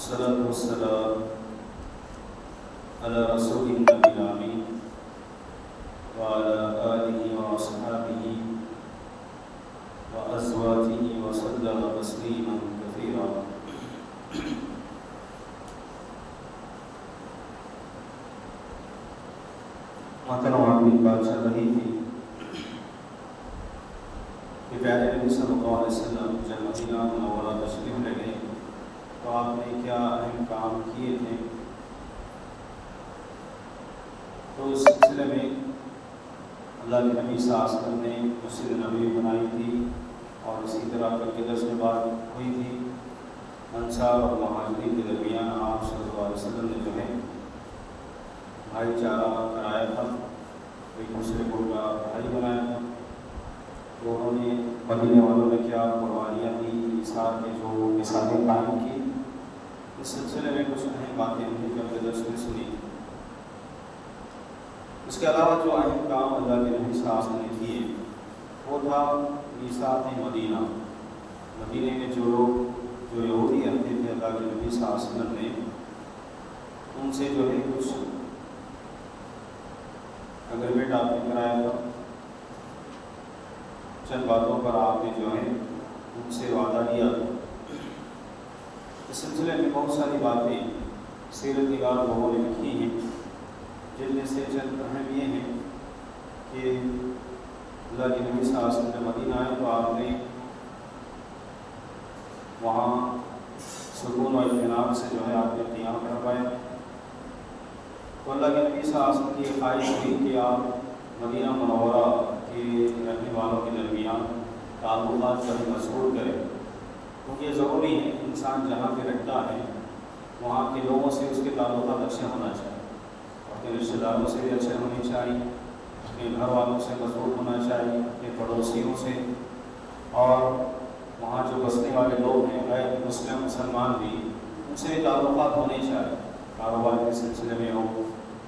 والصلاة والسلام على رسول النبي الأمين وعلى آله وأصحابه وأزواجه وسلم تسليما كثيرا. محترم کی بات چل رہی تھی کہ پیارے نبی صلی اللہ علیہ وسلم جب مدینہ منورہ تشریف لے گئے تو آپ نے کیا اہم کام کیے تھے. تو اس سلسلے میں اللہ کے نبی صلی اللہ علیہ وسلم نے مسجد نبوی بنائی تھی اور اسی طرح کل کے درس میں بات ہوئی تھی انصار اور مہاجرین کے درمیان آپ صلی اللہ علیہ وسلم نے جو ہے بھائی چارہ کرایا تھا, ایک دوسرے کو کا بھائی بنایا تھا. تو انہوں نے مدینے والوں نے کیا قربانیاں دی, ایثار کے جو مثالیں قائم کی, اس سلسلے میں کچھ اہم باتیں ہم نے کل کے درس میں سنی. اس کے علاوہ جو اہم کام اللہ کے نبی صلی اللہ علیہ وسلم نے کیے وہ تھا میثاق مدینہ. مدینے میں جو لوگ جو یہودی رہتے تھے اللہ کے نبی صلی اللہ علیہ وسلم نے ان سے جو ہے کچھ اگریمنٹ آپ نے کرایا تھا, چند باتوں پر آپ نے جو ہے ان سے وعدہ لیا تھا. اس سلسلے میں بہت ساری باتیں سیرت نگار لوگوں نے لکھی ہیں, جن میں سے چند اہم یہ ہیں کہ اللہ کے نبی صلی اللہ علیہ وسلم مدینہ آئے تو آپ نے وہاں سکون و اطمینان سے جو ہے آپ نے قیام کروایا. تو اللہ کے نبی صلی اللہ علیہ وسلم کی خواہش ہوئی کہ آپ مدینہ منورہ کے رہنے والوں کے درمیان تعلقات جو ہے مضبوط کریں, کیونکہ یہ ضروری ہے انسان جہاں پہ رہتا ہے وہاں کے لوگوں سے اس کے تعلقات اچھے ہونا چاہیے, اپنے رشتہ داروں سے بھی اچھے ہونے چاہیے, اپنے گھر والوں سے مضبوط ہونا چاہیے, اپنے پڑوسیوں سے, اور وہاں جو بسنے والے لوگ ہیں غیر مسلم مسلمان بھی ان سے بھی تعلقات ہونے چاہیے, کاروبار کے سلسلے میں ہو,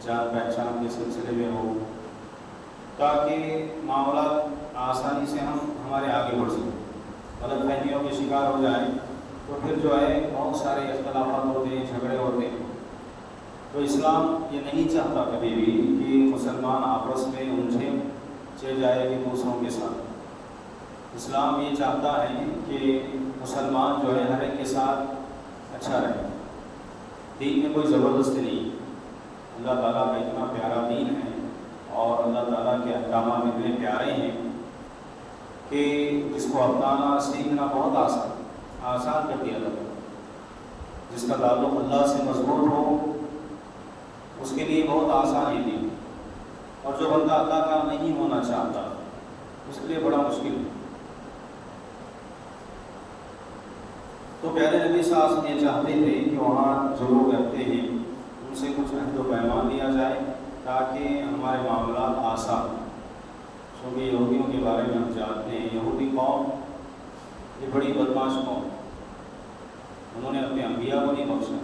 جان پہچان کے سلسلے میں ہو, تاکہ معاملات آسانی سے ہمارے آگے بڑھ سکیں. غلط فہمیوں کے شکار ہو جائیں تو پھر جو ہے بہت سارے اختلافات ہوتے ہیں, جھگڑے ہوتے ہیں. تو اسلام یہ نہیں چاہتا کبھی بھی کہ مسلمان آپس میں الجھے چل جائے کہ دوسروں کے ساتھ. اسلام یہ چاہتا ہے کہ مسلمان جو ہے ہر ایک کے ساتھ اچھا رہے. دین میں کوئی زبردستی نہیں. اللہ تعالیٰ کا اتنا پیارا دین ہے اور اللہ تعالیٰ کے احکامات اتنے پیارے ہیں کہ جس کو اپنانا سیکھنا بہت آسان کر دیا جاتا ہے. جس کا تعلق اللہ سے مضبوط ہو اس کے لیے بہت آسان ہے دین, اور جو بندہ اللہ کا نہیں ہونا چاہتا اس کے لیے بڑا مشکل ہے. تو پیارے نبی صلی اللہ علیہ وسلم یہ چاہتے تھے کہ وہاں جو لوگ رہتے ہیں ان سے کچھ عہد و پیمان لیا جائے تاکہ ہمارے معاملات آسان ہوں. کیونکہ یہودیوں کے بارے میں ہم جانتے ہیں, یہودی قوم یہ بڑی بدماش قوم, انہوں نے اپنے انبیاء کو نہیں بخشا,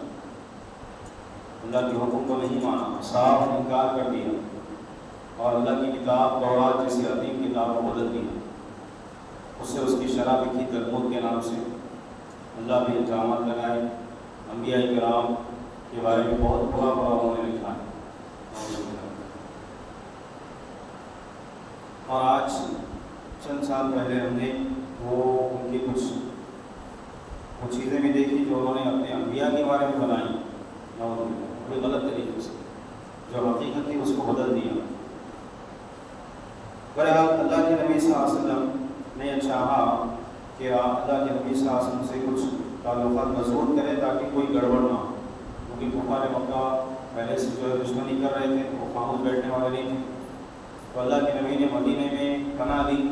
اللہ کے حکم کو نہیں مانا, صاف انکار کر دیا, اور اللہ کی کتاب تورات جیسی عظیم کتاب کو بدل دیا. اس سے اس کی شرح لکھی تلمود کے نام سے اللہ بھی الزامات لگائے. انبیاء کرام کے بارے میں بہت برا انہوں نے لکھا ہے. اور آج چند سال پہلے ہم نے وہ ان کی کچھ چیزیں بھی دیکھی جو انہوں نے اپنے انبیاء کے بارے میں بنائی, بڑے غلط طریقے سے, جو حقیقت تھی اس کو بدل دیا. بہرحال اللہ کے نبی صلی اللہ علیہ وسلم نے چاہا کہ آپ اللہ کے نبی صلی اللہ علیہ وسلم سے کچھ تعلقات مضبوط کریں تاکہ کوئی گڑبڑ نہ ہو, کیونکہ کفار مکہ پہلے سے جو ہے دشمنی کر رہے تھے, وہ خاموش بیٹھنے والے نہیں تھے. تو اللہ کے نبی نے مدینے میں پناہ دی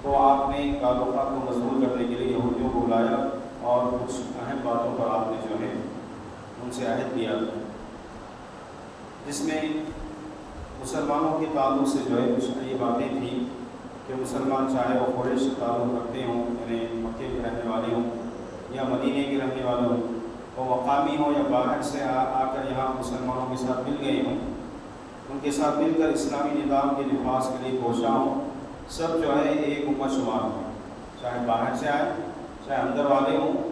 تو آپ نے تعلقات کو مضبوط کرنے کے لیے یہودیوں کو بلایا اور کچھ اہم باتوں پر آپ نے جو ہے ان سے عہد لیا, جس میں مسلمانوں کے تعلق سے جو ہے کچھ یہ باتیں تھیں کہ مسلمان چاہے وہ قریش سے تعلق رکھتے ہوں, یعنی مکے کے رہنے والے ہوں یا مدینے کے رہنے والے ہوں, وہ مقامی ہوں یا باہر سے آ کر یہاں مسلمانوں کے ساتھ مل گئے ہوں, ان کے ساتھ مل کر اسلامی نظام کے نفاذ کے لیے کوشاں ہوں, سب جو ہے ایک امت شمار ہوں, چاہے باہر سے آئے چاہے اندر والے ہوں,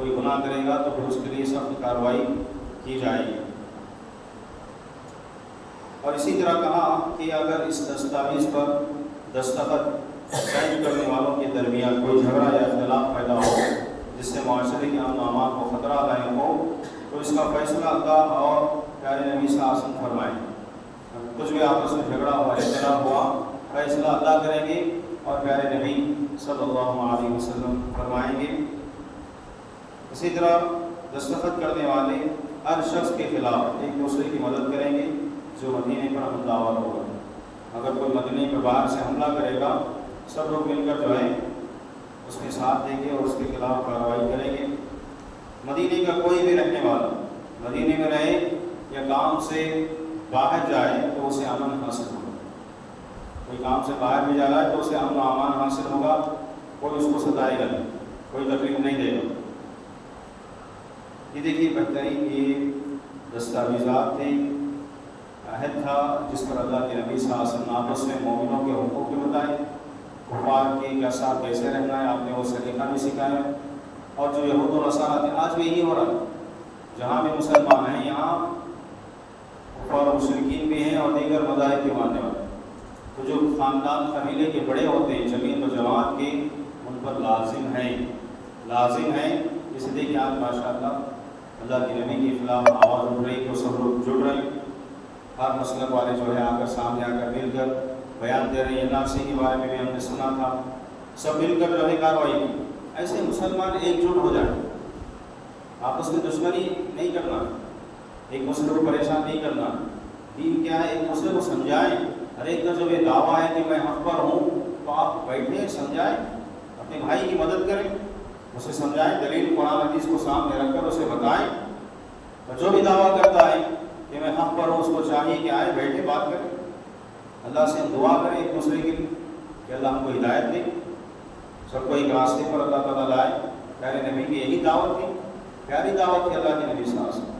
کوئی گناہ کرے گا تو پھر اس کے لیے سخت کارروائی کی جائے گی۔ اور اسی طرح کہا کہ اگر اس دستاویز پر دستخط سائن کرنے والوں کے درمیان کوئی جھگڑا یا اختلاف پیدا ہو جس سے معاشرے کے امن و امان کو خطرہ لاحق ہو تو اس کا فیصلہ اللہ اور پیارے نبی صلی اللہ علیہ وسلم فرمائیں۔ کچھ بھی آپس میں جھگڑا ہوا، اختلاف ہوا، فیصلہ اللہ کریں گے اور پیارے نبی صلی اللہ علیہ وسلم فرمائیں گے۔ اسی طرح دستخط کرنے والے ہر شخص کے خلاف ایک دوسرے کی مدد کریں گے جو مدینے پر حملہ آور ہوگا۔ اگر کوئی مدینے پر باہر سے حملہ کرے گا، سب لوگ مل کر جو ہے اس کے ساتھ دیں گے اور اس کے خلاف کارروائی کریں گے۔ مدینے کا کوئی بھی رہنے والا مدینے میں رہے یا کام سے باہر جائے تو اسے امن حاصل ہوگا۔ کوئی کام سے باہر بھی جا رہا ہے تو اسے امن و امان حاصل ہوگا، کوئی اس کو ستائے گا نہیں، کوئی تکلیف نہیں دے گا۔ یہ دیکھیے بہترین یہ دستاویزات تھے، عہد تھا جس پر اللہ کے نبی صلی اللہ علیہ وسلم آپس میں مومنوں کے حقوق بھی بتائے، کفار کے ساتھ کیسے رہنا ہے، آپ نے وہ سلیقہ بھی سکھایا۔ اور جو یہود و نصارہ تھے، آج بھی یہی ہو رہا ہے، جہاں بھی مسلمان ہیں یہاں کفار و مشرکین بھی ہیں اور دیگر مذاہب کے ماننے والے۔ تو جو خاندان قبیلے کے بڑے ہوتے ہیں جمعیت و جماعت کے، ان پر لازم ہیں۔ اس لیے کہ آج ماشاءاللہ اللہ کے نبی کے خلاف آواز اٹھ رہی تو سب لوگ جڑ رہے ہیں، ہر مسلک والے جو ہے آ کر سامنے آ کر مل کر بیان دے رہے ہیں۔ نارسی کے بارے میں بھی ہم نے سنا تھا، سب مل کر جو ہے کارروائی کی۔ ایسے مسلمان ایک جٹ ہو جائیں، آپس میں دشمنی نہیں کرنا، ایک دوسرے کو پریشان نہیں کرنا۔ دین کیا ہے؟ ایک دوسرے کو سمجھائیں۔ ہر ایک کا جو یہ دعویٰ ہے کہ میں حق پر ہوں تو آپ بیٹھے سمجھائیں، اپنے بھائی کی مدد کریں، اسے سمجھائیں، دلیل قرآن حدیث کو سامنے رکھ کر اسے بتائیں۔ اور جو بھی دعویٰ کرتا ہے کہ میں حق پر ہوں، اس کو چاہیے کہ آئے، بیٹھے بات کریں، اللہ سے ہم دعا کریں ایک دوسرے کے لیے کہ اللہ ہم کو ہدایت دے، سب کو ایک راستے پر اللہ تعالیٰ لائے۔ پیارے نبی کی یہی دعوت تھی، پیاری دعوت تھی اللہ کے نبی صلی اللہ علیہ وسلم۔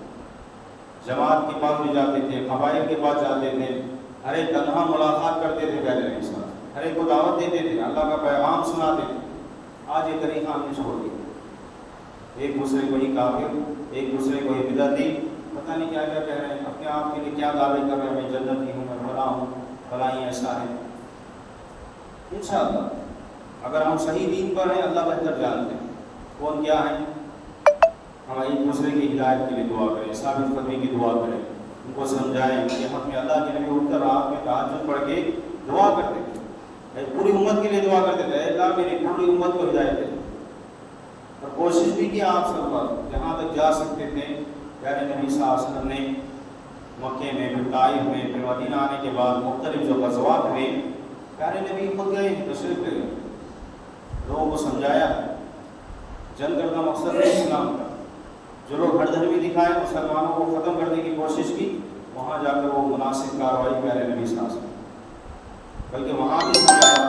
جماعت کے پاس بھی جاتے تھے، قبائل کے پاس جاتے تھے، ہر ایک تنہا ملاقات کرتے تھے پیارے نبی صلی اللہ علیہ وسلم، ہر ایک کو دعوت دیتے تھے، اللہ کا پیغام سناتے تھے۔ آج یہ طریقہ ہم نے چھوڑ دیا، ایک دوسرے کو ہی کافر، ایک دوسرے کو ہی بدعتی، پتہ نہیں کیا کیا کہہ رہے ہیں، اپنے آپ کے لیے کیا دعوے کر رہے ہیں، میں جنتی ہوں، میں فلاں ہوں، فلاں ہی ایسا ہے۔ انشاءاللہ اگر ہم صحیح دین پر ہیں، اللہ بہتر جانتے ہیں کون کیا ہے۔ ہم ایک دوسرے کی ہدایت کے لیے دعا کریں، ثابت قدمی کی دعا کریں، ان کو سمجھائیں کہ ہم میں اللہ کے نبی اٹھ کر رات میں تہجد پڑھ کے دعا کرتے تھے، پوری امت کے لیے دعا کرتے تھے، اے اللہ میری پوری امت کو ہدایت دے۔ اور کوشش بھی کی آپ سب پر، جہاں تک جا سکتے تھے۔ پیارے نبی صلی اللہ علیہ وسلم نے مکے میں، پھر طائف میں، پھر مدینہ آنے کے بعد مختلف جو غزوات ہوئے، پیارے نبی خود گئے، تشریف لے گئے، لوگوں کو سمجھایا۔ جنگ کرنا مقصد ہے اسلام کا، جو لوگ ہر دھرمی دکھائے مسلمانوں کو ختم کرنے کی کوشش کی، وہاں جا کر وہ مناسب کارروائی پیارے نبی صلی اللہ علیہ وسلم، بلکہ وہاں بھی سمجھایا۔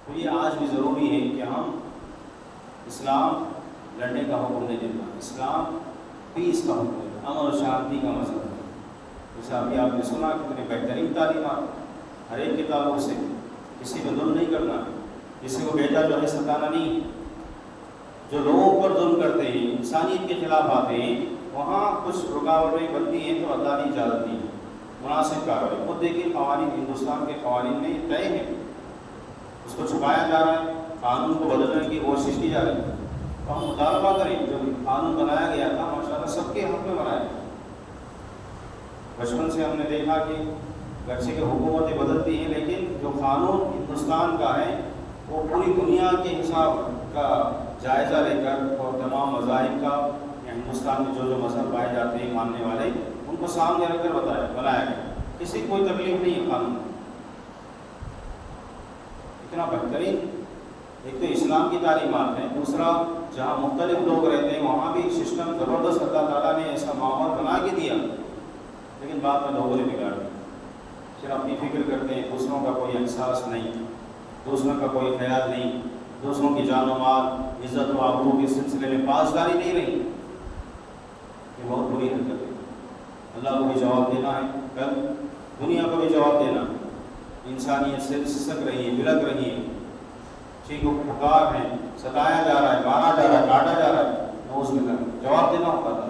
تو یہ آج بھی ضروری ہے کہ ہم اسلام لڑنے کا حکم نہیں دیتا، اسلام پیس کا حکم ہے، امن و شانتی کا مذہب ہے۔ جیسے ابھی آپ نے سنا کتنے بہترین تعلیمات، ہر ایک کے تعلق سے کسی کو ظلم نہیں کرنا، کسی کو بیٹا جو ہے ستانا نہیں۔ جو لوگوں پر ظلم کرتے ہیں، انسانیت کے خلاف آتے ہیں، وہاں کچھ رکاوٹیں بنتی ہیں تو اللہ نے اجازت دی ہے مناسب کارروائی۔ خود دیکھیے قوانین ہندوستان کے قوانین میں طے ہیں، اس کو چھپایا جا رہا ہے، قانون کو بدلنے کی کوشش کی جا رہی ہے۔ تو ہم مطالبہ کریں، جو قانون بنایا گیا تھا ماشاءاللہ سب کے حق میں بنایا گیا۔ بچپن سے ہم نے دیکھا کہ گرچہ کہ حکومتیں بدلتی ہیں، لیکن جو قانون ہندوستان کا ہے وہ پوری دنیا کے حساب کا جائزہ لے کر اور تمام مذاہب کا، یا ہندوستان میں جو مذہب پائے جاتے ہیں ماننے والے، ان کو سامنے رکھ کر بنایا گیا۔ کسی کو کوئی تکلیف نہیں ہے قانون، اتنا بہترین۔ ایک تو اسلام کی تعلیمات ہیں، دوسرا جہاں مختلف لوگ رہتے ہیں وہاں بھی سسٹم زبردست اللہ تعالیٰ نے ایسا ماحول بنا کے دیا، لیکن بعد میں لوگوں نے بگاڑ دیا۔ پھر اپنی فکر کرتے ہیں، دوسروں کا کوئی احساس نہیں، دوسروں کا کوئی خیال نہیں، دوسروں کی جان و مال عزت و آبرو کے سلسلے میں پاسداری نہیں رہی، یہ بہت بری حرکت ہے۔ اللہ کو بھی جواب دینا ہے، کل دنیا کو بھی جواب دینا ہے۔ انسانیت سے سسک رہی ہے، بلک رہی ہے، چیخ و پکار ہے، ستایا جا رہا ہے، مارا جا رہا ہے، کاٹا جا رہا ہے، نعوذ باللہ، جواب دینا ہوگا،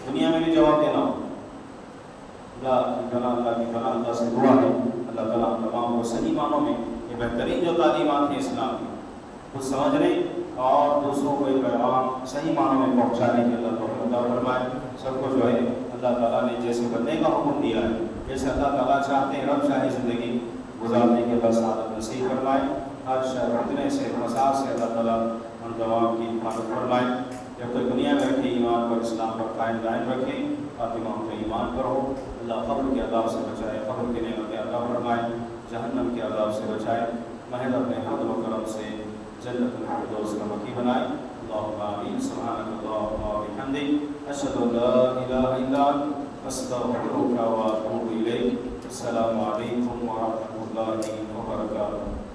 دنیا میں بھی جواب دینا ہوگا۔ اللہ کی فلاح اللہ سے دعا ہے، اللہ تعالیٰ تمام کو صحیح معنوں میں یہ بہترین جو تعلیمات ہیں اسلام کی خود سمجھنے اور دوسروں کو یہ پیغام صحیح معنوں میں پہنچانے کی اللہ توفیق عطا فرمائے۔ سب کو جو ہے اللہ تعالیٰ نے جیسے بننے کا حکم دیا ہے، جیسے اللہ تعالیٰ چاہتے ہیں رب چاہے زندگی گزارنے کی اللہ سعادت نصیب فرمائے۔ ہر شر فتنے سے فساد سے اللہ تعالیٰ ان تمام کی حفاظت فرمائے۔ جب تک دنیا میں رکھے ایمان پر، اسلام پر قائم دائم رکھے، خاتمہ ان کا ایمان پر ہو۔ اللہ قبر کے عذاب سے بچائے، قبر کی نعمتیں عطا فرمائے، جہنم کے عذاب سے بچائے، محض اپنے فضل و کرم سے جنت الفردوس کا مکی بنائے۔ اللہم آمین۔ سبحانک اللہم و بحمدک، اشہد ان لا الہ الا انت، استغفرک و اتوب الیک۔ السلام علیکم ورحمۃ اللہ وبرکاتہ۔